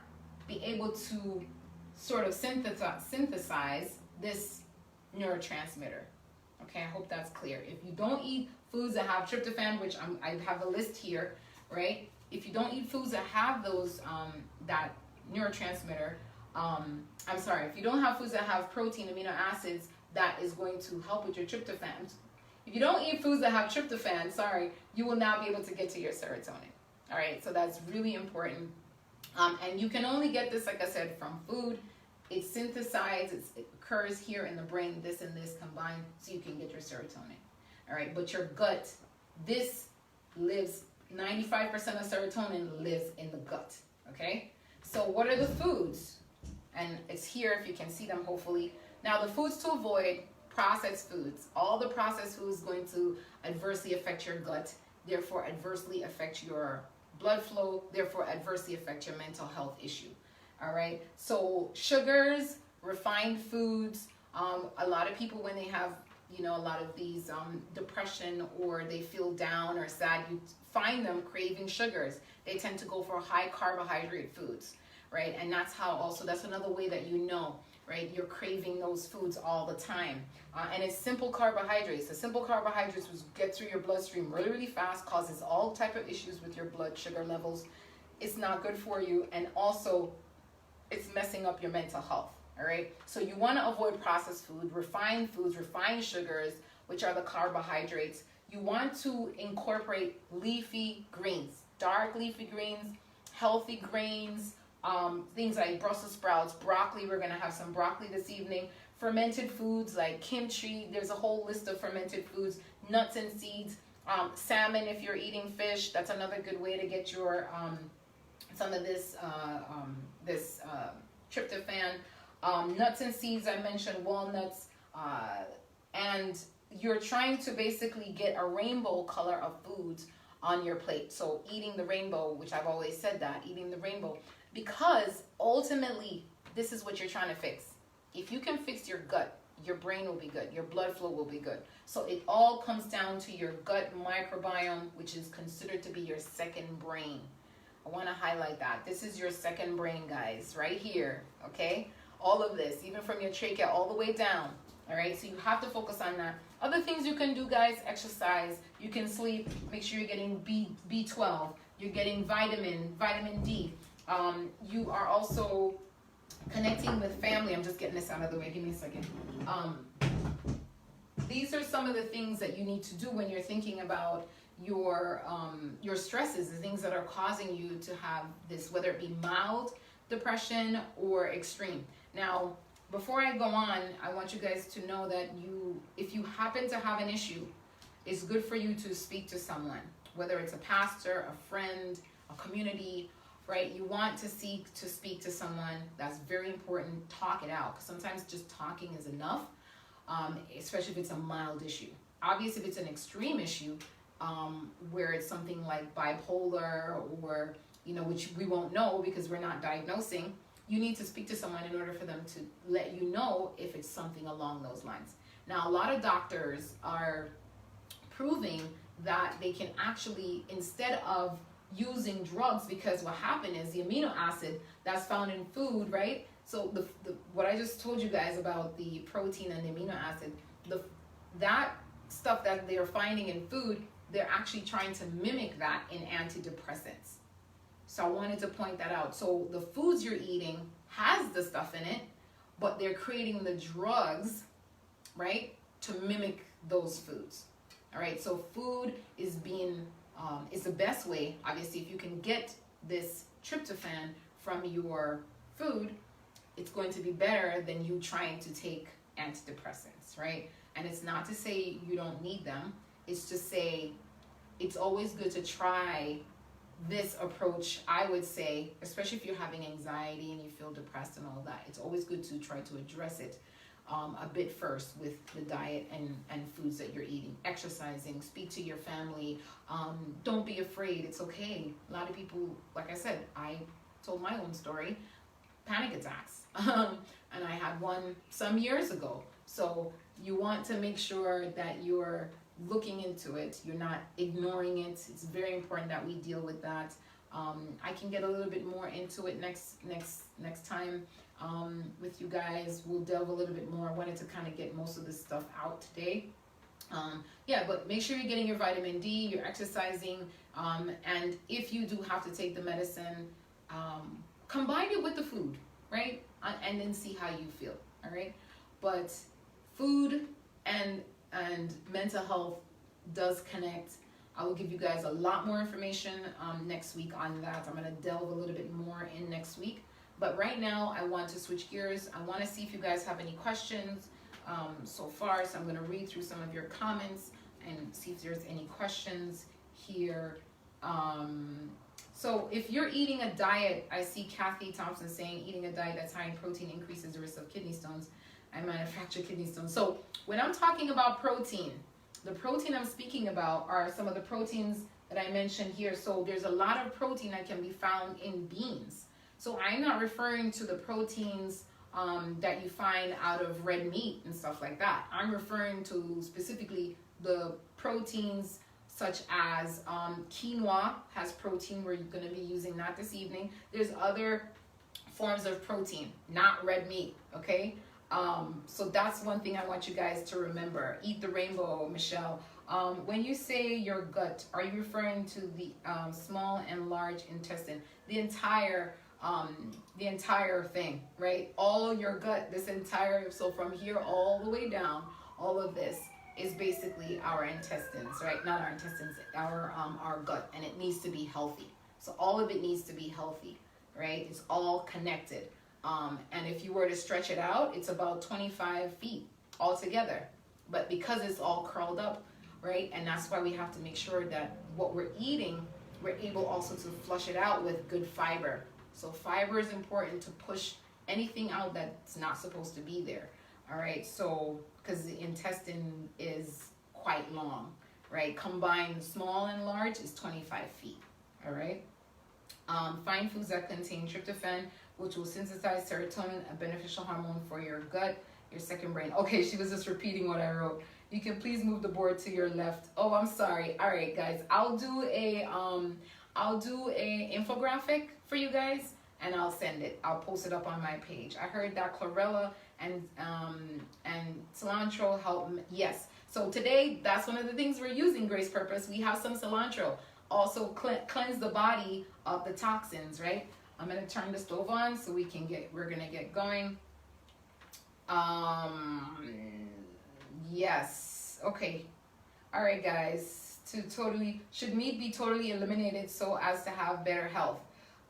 be able to sort of synthesize this neurotransmitter. Okay, I hope that's clear. If you don't eat foods that have tryptophan, which I have a list here, right? If you don't eat foods that have those, that neurotransmitter, if you don't have foods that have protein, amino acids, that is going to help with your tryptophan. If you don't eat foods that have tryptophan, you will not be able to get to your serotonin. All right, so that's really important. And you can only get this, like I said, from food. It's synthesized, it occurs here in the brain, this and this combined, so you can get your serotonin. All right, but your gut, this lives, 95% of serotonin lives in the gut, okay? So what are the foods? And it's here if you can see them, hopefully. Now, the foods to avoid: processed foods. All the processed foods going to adversely affect your gut, therefore adversely affect your blood flow, therefore adversely affect your mental health issue. All right, so sugars, refined foods. A lot of people, when they have, a lot of these depression, or they feel down or sad, you find them craving sugars. They tend to go for high carbohydrate foods, right? And that's another way that right? You're craving those foods all the time. And it's simple carbohydrates. The simple carbohydrates will get through your bloodstream really, really fast, causes all type of issues with your blood sugar levels. It's not good for you, and also it's messing up your mental health, all right? So you want to avoid processed food, refined foods, refined sugars, which are the carbohydrates. You want to incorporate leafy greens, dark leafy greens, healthy grains, things like Brussels sprouts, broccoli. We're going to have some broccoli this evening. Fermented foods like kimchi. There's a whole list of fermented foods. Nuts and seeds. Salmon, if you're eating fish, that's another good way to get your some of this tryptophan. Nuts and seeds, I mentioned walnuts, and you're trying to basically get a rainbow color of foods on your plate. So eating the rainbow, which I've always said that, eating the rainbow, because ultimately this is what you're trying to fix. If you can fix your gut, your brain will be good, your blood flow will be good. So it all comes down to your gut microbiome, which is considered to be your second brain. I want to highlight that. This is your second brain, guys, right here, okay? All of this, even from your trachea all the way down, all right? So you have to focus on that. Other things you can do, guys: exercise, you can sleep, make sure you're getting B12, you're getting vitamin D. You are also connecting with family. I'm just getting this out of the way. Give me a second. These are some of the things that you need to do when you're thinking about your stresses, the things that are causing you to have this, whether it be mild depression or extreme. Now, before I go on, I want you guys to know that if you happen to have an issue, it's good for you to speak to someone, whether it's a pastor, a friend, a community, right? You want to seek to speak to someone. That's very important. Talk it out, because sometimes just talking is enough, especially if it's a mild issue. Obviously, if it's an extreme issue, where it's something like bipolar, or which we won't know because we're not diagnosing, you need to speak to someone in order for them to let you know if it's something along those lines. Now, a lot of doctors are proving that they can actually, instead of using drugs, because what happened is the amino acid that's found in food, right? So what I just told you guys about the protein and the amino acid, that stuff that they're finding in food, they're actually trying to mimic that in antidepressants. So I wanted to point that out. So the foods you're eating has the stuff in it, but they're creating the drugs, right, to mimic those foods. All right, so food is the best way. Obviously, if you can get this tryptophan from your food, it's going to be better than you trying to take antidepressants, right? And it's not to say you don't need them. It's to say it's always good to try this approach, I would say, especially if you're having anxiety and you feel depressed and all that. It's always good to try to address it a bit first with the diet and foods that you're eating, exercising, speak to your family. Don't be afraid. It's okay. A lot of people, like I said, I told my own story, panic attacks. And I had one some years ago. So you want to make sure that you're looking into it. You're not ignoring it. It's very important that we deal with that. I can get a little bit more into it next time with you guys. We'll delve a little bit more. I wanted to kind of get most of this stuff out today. Yeah, but make sure you're getting your vitamin D, you're exercising, and if you do have to take the medicine, combine it with the food, right? And then see how you feel, all right? But food and mental health does connect. I will give you guys a lot more information next week on that. I'm going to delve a little bit more in next week. But right now, I want to switch gears. I want to see if you guys have any questions so far. So I'm going to read through some of your comments and see if there's any questions here. So if you're eating a diet, I see Kathy Thompson saying eating a diet that's high in protein increases the risk of kidney stones. I manufacture kidney stones. So when I'm talking about protein, the protein I'm speaking about are some of the proteins that I mentioned here. So there's a lot of protein that can be found in beans. So I'm not referring to the proteins that you find out of red meat and stuff like that. I'm referring to specifically the proteins such as quinoa has protein. We're going to be using that this evening. There's other forms of protein, not red meat, okay? So that's one thing I want you guys to remember. Eat the rainbow, Michelle. When you say your gut, are you referring to the small and large intestine? The entire thing, right? All your gut, this entire, so from here all the way down, all of this is basically our intestines, right? Not our intestines, our gut, and it needs to be healthy. So all of it needs to be healthy, right? It's all connected. And if you were to stretch it out, it's about 25 feet altogether. But because it's all curled up, right? And that's why we have to make sure that what we're eating, we're able also to flush it out with good fiber. So fiber is important to push anything out that's not supposed to be there. All right, so because the intestine is quite long, right? Combined small and large is 25 feet. All right. Find foods that contain tryptophan, which will synthesize serotonin, a beneficial hormone for your gut, your second brain. Okay, she was just repeating what I wrote. You can please move the board to your left. Oh, I'm sorry. All right, guys. I'll do a infographic for you guys, and I'll send it. I'll post it up on my page. I heard that chlorella and cilantro help. Yes. So today, that's one of the things we're using, Grace Purpose. We have some cilantro. Also cleanse the body of the toxins, right? I'm gonna turn the stove on so we're gonna get going. Yes. Okay. All right, guys. Should meat be totally eliminated so as to have better health?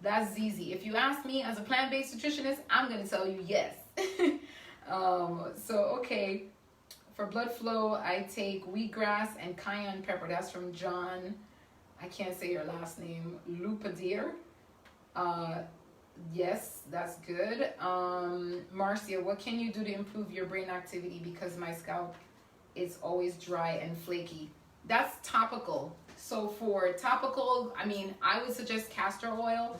That's easy. If you ask me as a plant-based nutritionist, I'm gonna tell you yes. Okay. For blood flow, I take wheatgrass and cayenne pepper. That's from John. I can't say your last name. Lupadier. Yes, that's good. Marcia, what can you do to improve your brain activity because my scalp is always dry and flaky? That's topical. So for topical, I mean, I would suggest castor oil.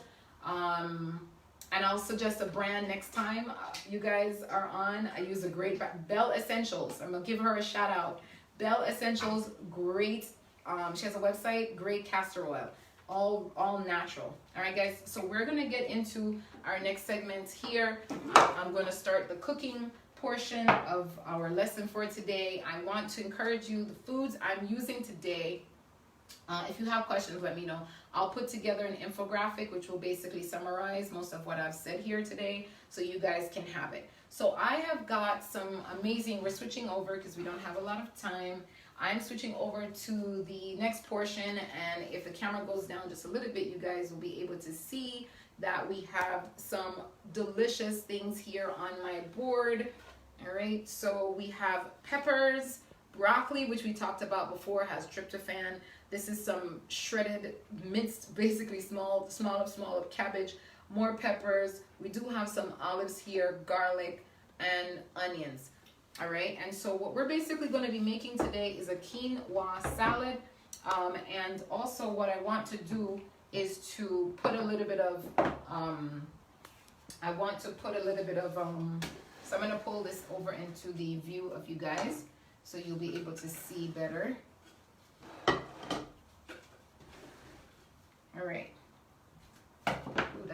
And I'll suggest a brand next time you guys are on. I use a great Bell Essentials. I'm gonna give her a shout out. Bell Essentials, great. She has a website, great castor oil. All natural. All right, guys, so we're gonna get into our next segment here. I'm gonna start the cooking portion of our lesson for today. I want to encourage you, the foods I'm using today, if you have questions, let me know. I'll put together an infographic which will basically summarize most of what I've said here today so you guys can have it. So I have got some amazing, we're switching over because we don't have a lot of time. I'm switching over to the next portion, and if the camera goes down just a little bit, you guys will be able to see that we have some delicious things here on my board. All right, so we have peppers, broccoli, which we talked about before, has tryptophan. This is some shredded, minced, basically small of cabbage, more peppers. We do have some olives here, garlic, and onions. All right, and so what we're basically going to be making today is a quinoa salad. And also what I want to do is to put a little bit of, so I'm going to pull this over into the view of you guys so you'll be able to see better. All right,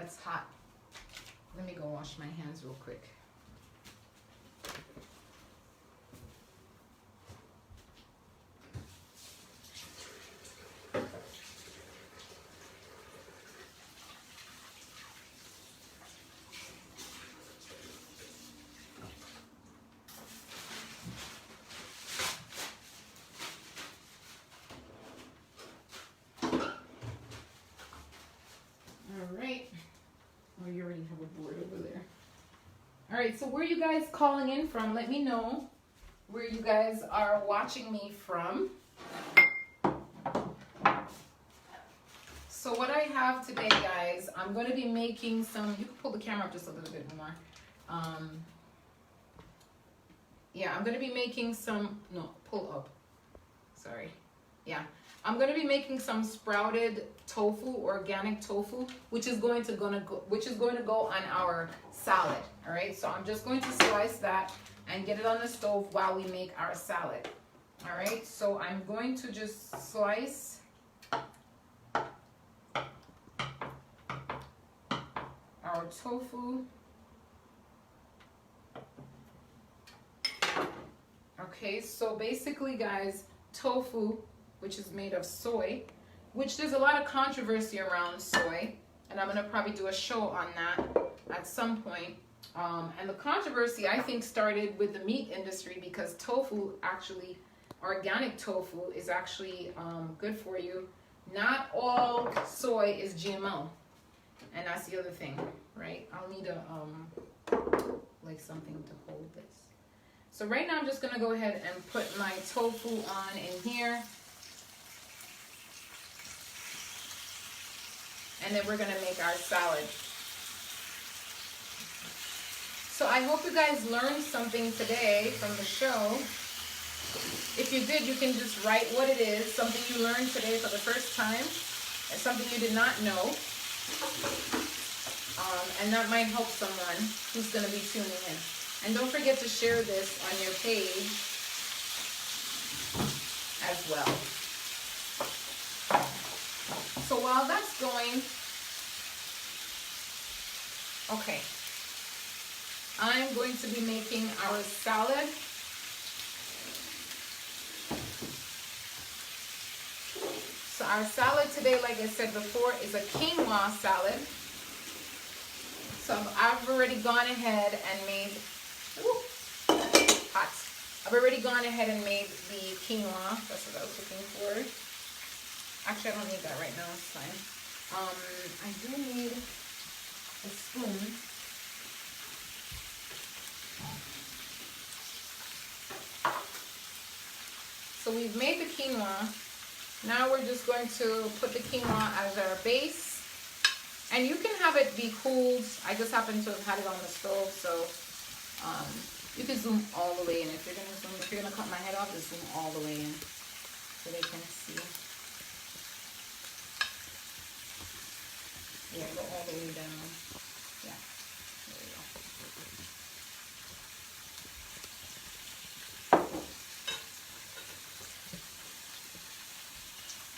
that's hot. Let me go wash my hands real quick. You already have a board over there. All right, so where are you guys calling in from? Let me know where you guys are watching me from. So what I have today, guys, I'm going to be making some, you can pull the camera up just a little bit more. Yeah, I'm going to be making some, no, pull up. Sorry. Yeah. I'm going to be making some sprouted tofu, organic tofu, which is going to go on our salad. All right, so I'm just going to slice that and get it on the stove while we make our salad. All right, so I'm going to just slice our tofu. Okay, so basically, guys, tofu, which is made of soy, which there's a lot of controversy around soy, and I'm gonna probably do a show on that at some point. And the controversy, I think, started with the meat industry, because tofu, actually, organic tofu is actually good for you. Not all soy is GMO, and that's the other thing, right? I'll need a like something to hold this. So right now I'm just gonna go ahead and put my tofu on in here. And then we're gonna make our salad. So I hope you guys learned something today from the show. If you did, you can just write what it is, something you learned today for the first time, and something you did not know. And that might help someone who's gonna be tuning in. And don't forget to share this on your page as well. So while that's going, okay, I'm going to be making our salad. So our salad today, like I said before, is a quinoa salad. So I've already gone ahead and made, hot. I've already gone ahead and made the quinoa. That's what I was looking for. Actually, I don't need that right now. It's fine. I do need a spoon. So we've made the quinoa. Now we're just going to put the quinoa as our base. And you can have it be cooled. I just happen to have had it on the stove, so you can zoom all the way in. If you're gonna cut my head off, just zoom all the way in so they can see. Yeah, go all the way down. Yeah, there we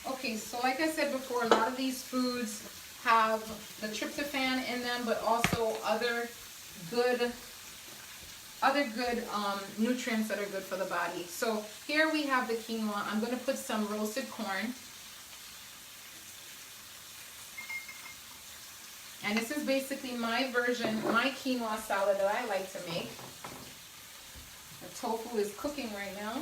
go. Okay, so like I said before, a lot of these foods have the tryptophan in them, but also other good nutrients that are good for the body. So here we have the quinoa. I'm going to put some roasted corn. And this is basically my version, my quinoa salad that I like to make. The tofu is cooking right now.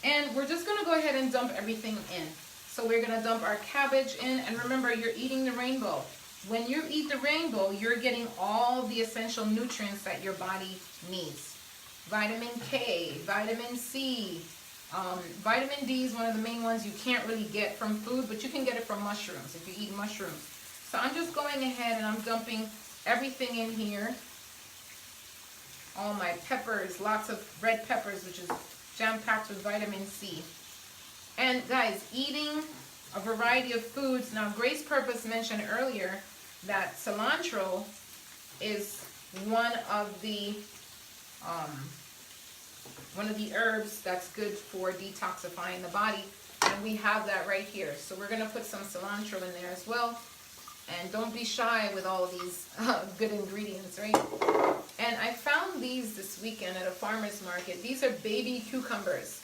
And we're just going to go ahead and dump everything in. So we're going to dump our cabbage in. And remember, you're eating the rainbow. When you eat the rainbow, you're getting all the essential nutrients that your body needs. Vitamin K, vitamin C, vitamin D is one of the main ones you can't really get from food, but you can get it from mushrooms if you eat mushrooms. So I'm just going ahead and I'm dumping everything in here. All my peppers, lots of red peppers, which is jam-packed with vitamin C. And guys, eating a variety of foods. Now, Grace Purpose mentioned earlier that cilantro is one of the herbs that's good for detoxifying the body, and we have that right here. So we're going to put some cilantro in there as well. And don't be shy with all these good ingredients, right? And I found these this weekend at a farmer's market. These are baby cucumbers,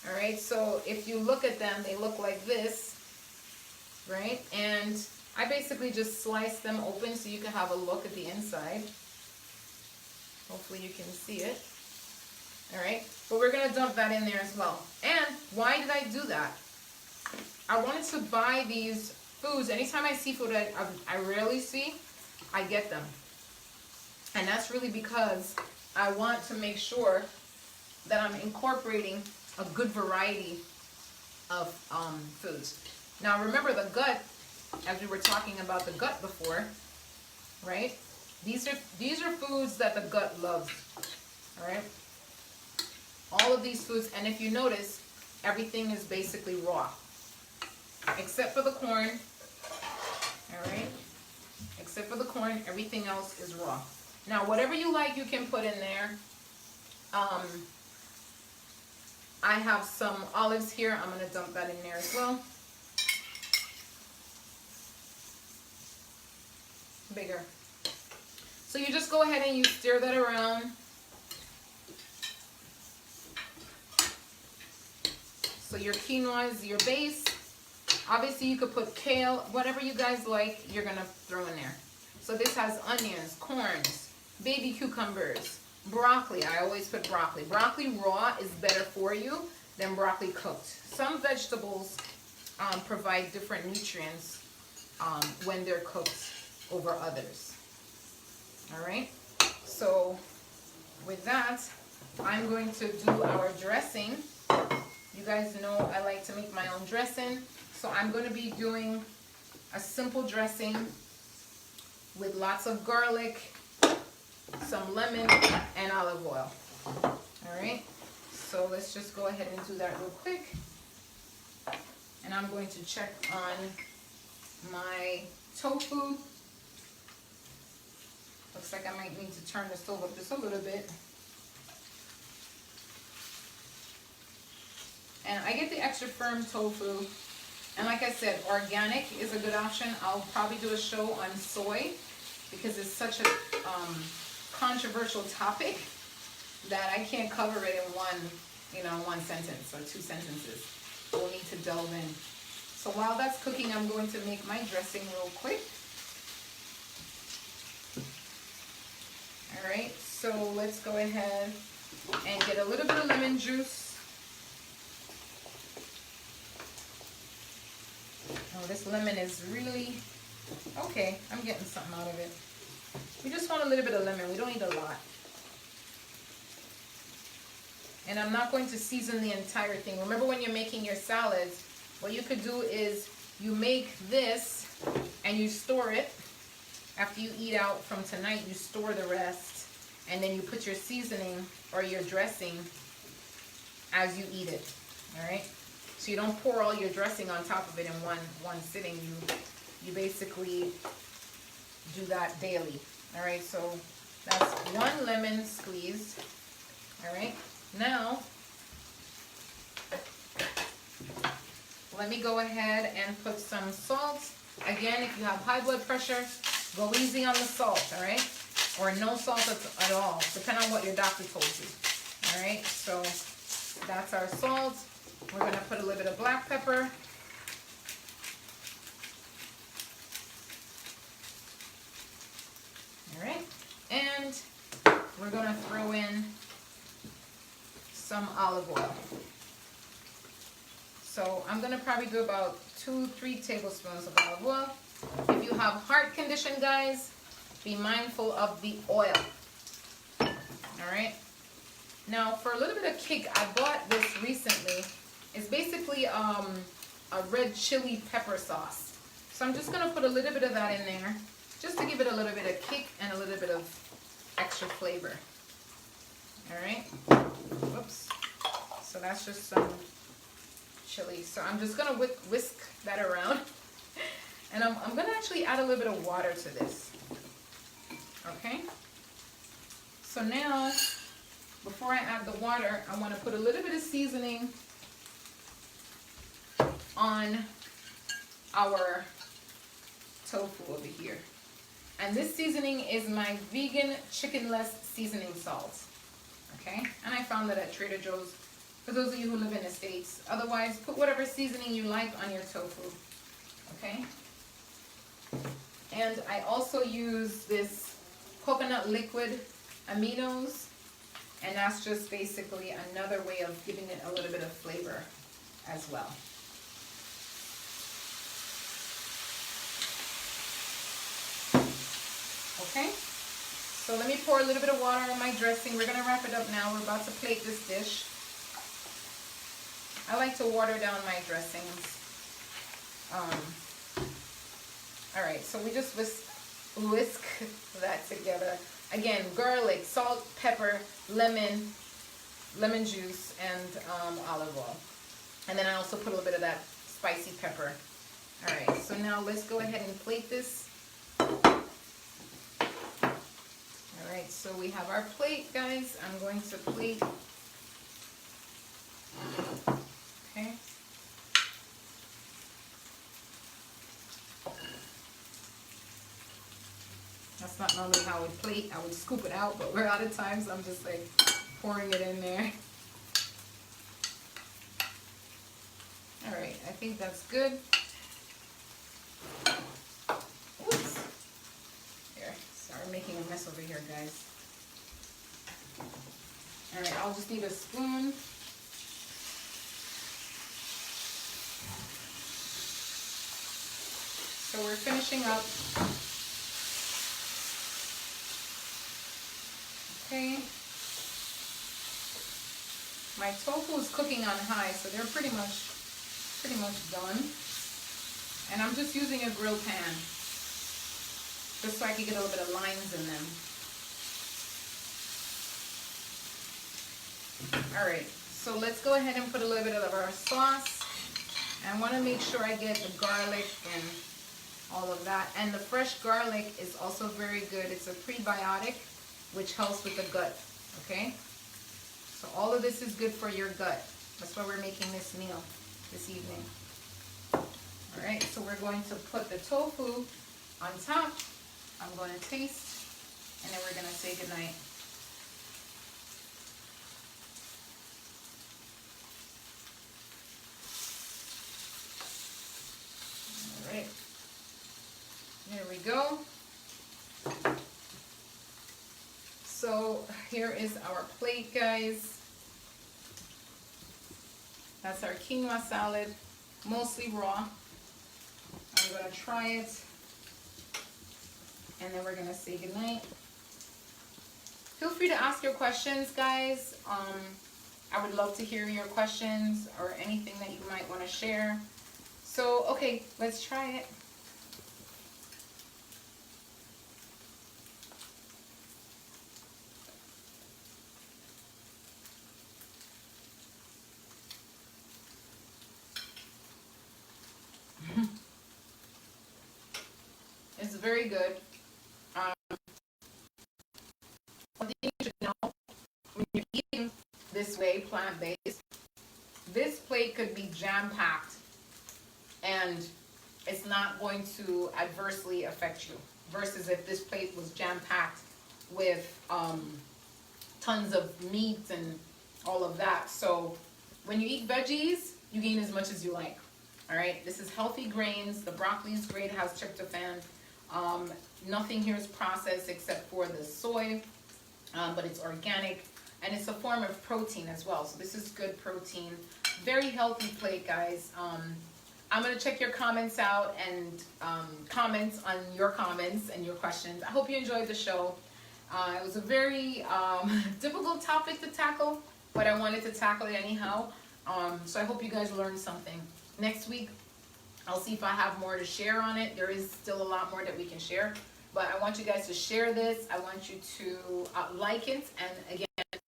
all right? So if you look at them, they look like this, right? And I basically just slice them open so you can have a look at the inside. Hopefully you can see it. All right, but we're gonna dump that in there as well. And why did I do that? I wanted to buy these foods. Anytime I see food I rarely see, I get them. And that's really because I want to make sure that I'm incorporating a good variety of foods. Now remember the gut, as we were talking about the gut before, right? These are foods that the gut loves, all right? All of these foods, and if you notice, everything is basically raw, except for the corn, all right? Except for the corn, everything else is raw. Now, whatever you like, you can put in there. I have some olives here. I'm gonna dump that in there as well. Bigger. So you just go ahead and you stir that around. So your quinoa is your base. Obviously you could put kale, whatever you guys like, you're gonna throw in there. So this has onions, corns, baby cucumbers, broccoli. I always put broccoli. Broccoli raw is better for you than broccoli cooked. Some vegetables provide different nutrients when they're cooked over others. All right, so with that, I'm going to do our dressing. You guys know I like to make my own dressing, so I'm going to be doing a simple dressing with lots of garlic, some lemon, and olive oil. All right, so let's just go ahead and do that real quick. And I'm going to check on my tofu. Looks like I might need to turn the stove up just a little bit. And I get the extra firm tofu. And like I said, organic is a good option. I'll probably do a show on soy because it's such a controversial topic that I can't cover it in one sentence or two sentences. We'll need to delve in. So while that's cooking, I'm going to make my dressing real quick. All right, so let's go ahead and get a little bit of lemon juice. Oh, this lemon is really, okay, I'm getting something out of it. We just want a little bit of lemon. We don't need a lot. And I'm not going to season the entire thing. Remember when you're making your salads, what you could do is you make this and you store it. After you eat out from tonight, you store the rest, and then you put your seasoning or your dressing as you eat it, all right? So you don't pour all your dressing on top of it in one sitting. You basically do that daily, all right? So that's one lemon squeezed, all right? Now, let me go ahead and put some salt. Again, if you have high blood pressure, go easy on the salt, all right? Or no salt at all, depending on what your doctor told you, all right? So that's our salt. We're gonna put a little bit of black pepper. All right, and we're gonna throw in some olive oil. So I'm gonna probably do about 2-3 tablespoons of olive oil. If you have heart condition, guys, be mindful of the oil. All right. Now, for a little bit of kick, I bought this recently. It's basically a red chili pepper sauce. So I'm just gonna put a little bit of that in there, just to give it a little bit of kick and a little bit of extra flavor. All right. Whoops. So that's just some chili. So I'm just gonna whisk that around. And I'm going to actually add a little bit of water to this, okay? So now, before I add the water, I want to put a little bit of seasoning on our tofu over here. And this seasoning is my vegan chickenless seasoning salt. Okay, and I found that at Trader Joe's for those of you who live in the States. Otherwise, put whatever seasoning you like on your tofu. Okay, and I also use this coconut liquid aminos, and that's just basically another way of giving it a little bit of flavor as well. Okay, so let me pour a little bit of water on my dressing. We're going to wrap it up now. We're about to plate this dish. I like to water down my dressings. All right, so we just whisk that together. Again, garlic, salt, pepper, lemon juice, and olive oil. And then I also put a little bit of that spicy pepper. All right, so now let's go ahead and plate this. All right, so we have our plate, guys. I'm going to plate. Okay. That's not normally how I would plate. I would scoop it out, but we're out of time, so I'm just like pouring it in there. All right, I think that's good. Oops. Here, sorry, making a mess over here, guys. All right, I'll just need a spoon. So we're finishing up. Okay. My tofu is cooking on high, so they're pretty much done. And I'm just using a grill pan, just so I can get a little bit of lines in them. All right, so let's go ahead and put a little bit of our sauce. I want to make sure I get the garlic and all of that. And the fresh garlic is also very good. It's a prebiotic, which helps with the gut, okay? So all of this is good for your gut. That's why we're making this meal this evening. All right, so we're going to put the tofu on top. I'm going to taste, and then we're going to say goodnight. All right, there we go. So here is our plate, guys. That's our quinoa salad, mostly raw. I'm gonna try it, and then we're gonna say goodnight. Feel free to ask your questions, guys. I would love to hear your questions or anything that you might want to share. So, okay, let's try it. It's very good. One thing you should know, when you're eating this way, plant-based, this plate could be jam-packed and it's not going to adversely affect you, versus if this plate was jam-packed with tons of meat and all of that. So when you eat veggies, you gain as much as you like. All right, this is healthy grains. The broccoli is great, has tryptophan. Nothing here is processed except for the soy, but it's organic, and it's a form of protein as well. So this is good protein. Very healthy plate, guys. I'm going to check your comments out and comments on your comments and your questions. I hope you enjoyed the show. It was a very difficult topic to tackle, but I wanted to tackle it anyhow. So I hope you guys learned something. Next week, I'll see if I have more to share on it. There is still a lot more that we can share, but I want you guys to share this. I want you to like it, and again,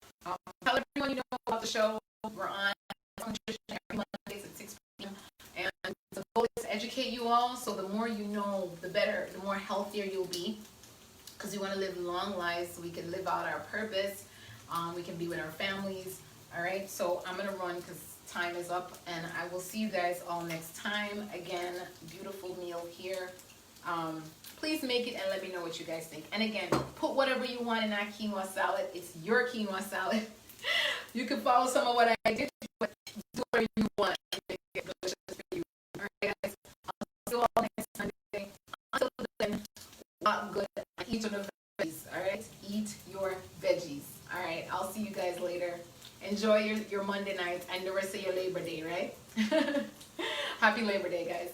tell everyone you know about the show. We're on Nutrition every Mondays at 6 p.m. And the goal is to educate you all, so the more you know, the better, the more healthier you'll be, because we want to live long lives so we can live out our purpose. We can be with our families. All right, so I'm going to run because time is up, and I will see you guys all next time. Again, beautiful meal here. Please make it and let me know what you guys think. And again, put whatever you want in that quinoa salad. It's your quinoa salad. You can follow some of what I did, but do whatever you want and make it delicious for you. All right, guys. I'll see you all next Sunday. Until then, walk good and eat your veggies. All right, eat your veggies. All right, I'll see you guys later. Enjoy your Monday night and the rest of your Labor Day, right? Happy Labor Day, guys.